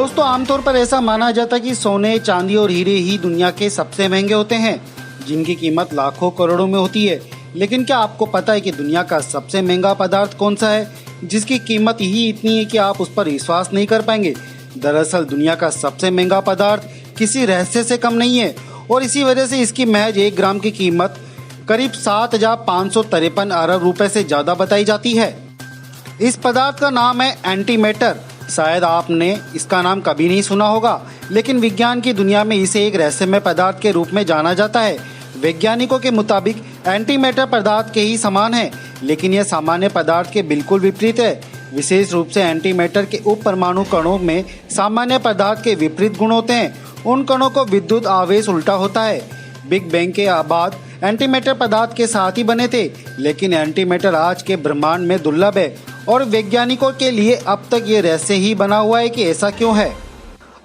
दोस्तों आमतौर पर ऐसा माना जाता है कि सोने, चांदी और हीरे ही दुनिया के सबसे महंगे होते हैं, जिनकी कीमत लाखों करोड़ों में होती है। लेकिन क्या आपको पता है कि दुनिया का सबसे महंगा पदार्थ कौन सा है, जिसकी कीमत ही इतनी है कि आप उस पर विश्वास नहीं कर पाएंगे। दरअसल दुनिया का सबसे महंगा पदार्थ किसी रहस्य से कम नहीं है और इसी वजह से इसकी महज 1 ग्राम की कीमत करीब 7,553 अरब रुपए से ज्यादा बताई जाती है। इस पदार्थ का नाम है एंटीमैटर। शायद आपने इसका नाम कभी नहीं सुना होगा, लेकिन विज्ञान की दुनिया में इसे एक रहस्यमय पदार्थ के रूप में जाना जाता है। वैज्ञानिकों के मुताबिक एंटीमैटर पदार्थ के ही समान है, लेकिन यह सामान्य पदार्थ के बिल्कुल विपरीत है। विशेष रूप से एंटीमैटर के उप परमाणु कणों में सामान्य पदार्थ के विपरीत गुण होते हैं। उन कणों को विद्युत आवेश उल्टा होता है। बिग बैंग के बाद एंटीमैटर पदार्थ के साथ ही बने थे, लेकिन एंटीमैटर आज के ब्रह्मांड में दुर्लभ है और वैज्ञानिकों के लिए अब तक ये रहस्य ही बना हुआ है कि ऐसा क्यों है।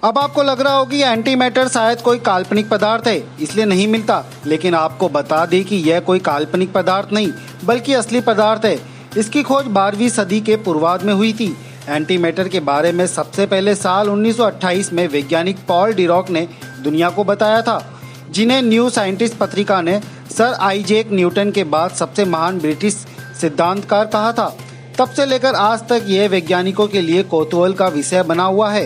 अब आपको लग रहा होगा कि एंटीमैटर शायद कोई काल्पनिक पदार्थ है, इसलिए नहीं मिलता, लेकिन आपको बता दें कि यह कोई काल्पनिक पदार्थ नहीं बल्कि असली पदार्थ है। इसकी खोज 12वीं सदी के पूर्वार्ध में हुई थी। एंटीमैटर के बारे में सबसे पहले साल 1928 में वैज्ञानिक पॉल डिरॉक ने दुनिया को बताया था, जिन्हें न्यू साइंटिस्ट पत्रिका ने सर आइजैक न्यूटन के बाद सबसे महान ब्रिटिश सिद्धांतकार कहा था। तब से लेकर आज तक यह वैज्ञानिकों के लिए कौतूहल का विषय बना हुआ है।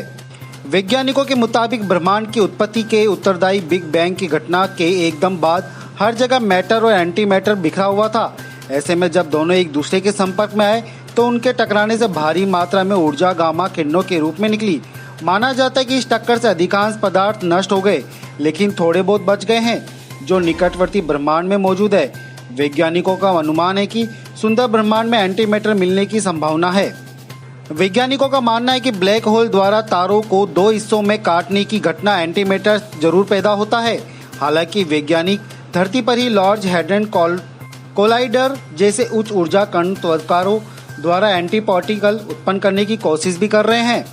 वैज्ञानिकों के मुताबिक ब्रह्मांड की उत्पत्ति के उत्तरदायी बिग बैंग की घटना के एकदम बाद हर जगह मैटर और एंटीमैटर बिखरा हुआ था। ऐसे में जब दोनों एक दूसरे के संपर्क में आए तो उनके टकराने से भारी मात्रा में ऊर्जा गामा किरणों के रूप में निकली। माना जाता है कि इस टक्कर से अधिकांश पदार्थ नष्ट हो गए, लेकिन थोड़े बहुत बच गए हैं जो निकटवर्ती ब्रह्मांड में मौजूद है। वैज्ञानिकों का अनुमान है कि सुंदर ब्रह्मांड में एंटीमैटर मिलने की संभावना है। वैज्ञानिकों का मानना है कि ब्लैक होल द्वारा तारों को 2 हिस्सों में काटने की घटना एंटीमैटर जरूर पैदा होता है। हालांकि वैज्ञानिक धरती पर ही लार्ज हैड्रन कोलाइडर जैसे उच्च ऊर्जा कण त्वरकारों द्वारा एंटी पार्टिकल उत्पन्न करने की कोशिश भी कर रहे हैं।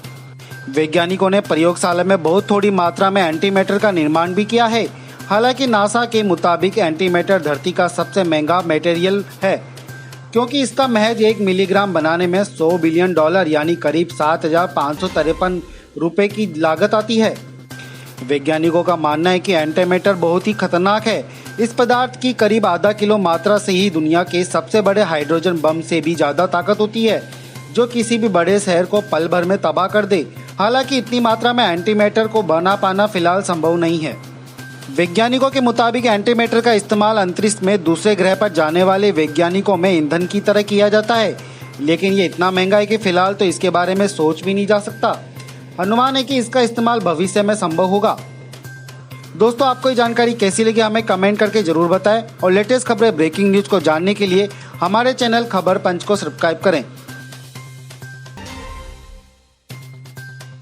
वैज्ञानिकों ने प्रयोगशाला में बहुत थोड़ी मात्रा में एंटीमैटर का निर्माण भी किया है। हालांकि नासा के मुताबिक एंटीमैटर धरती का सबसे महंगा मटेरियल है, क्योंकि इसका महज 1 मिलीग्राम बनाने में $100 बिलियन यानी करीब 7,553 रुपए की लागत आती है। वैज्ञानिकों का मानना है कि एंटीमैटर बहुत ही खतरनाक है। इस पदार्थ की करीब आधा किलो मात्रा से ही दुनिया के सबसे बड़े हाइड्रोजन बम से भी ज्यादा ताकत होती है, जो किसी भी बड़े शहर को पल भर में तबाह कर दे। हालांकि इतनी मात्रा में एंटीमैटर को बना पाना फिलहाल संभव नहीं है। वैज्ञानिकों के मुताबिक एंटीमैटर का इस्तेमाल अंतरिक्ष में दूसरे ग्रह पर जाने वाले वैज्ञानिकों में ईंधन की तरह किया जाता है, लेकिन ये इतना महंगा है कि फिलहाल तो इसके बारे में सोच भी नहीं जा सकता। अनुमान है कि इसका इस्तेमाल भविष्य में संभव होगा। दोस्तों आपको ये जानकारी कैसी लगी हमें कमेंट करके जरूर बताएं और लेटेस्ट खबरें ब्रेकिंग न्यूज को जानने के लिए हमारे चैनल खबर पंच को सब्सक्राइब करें।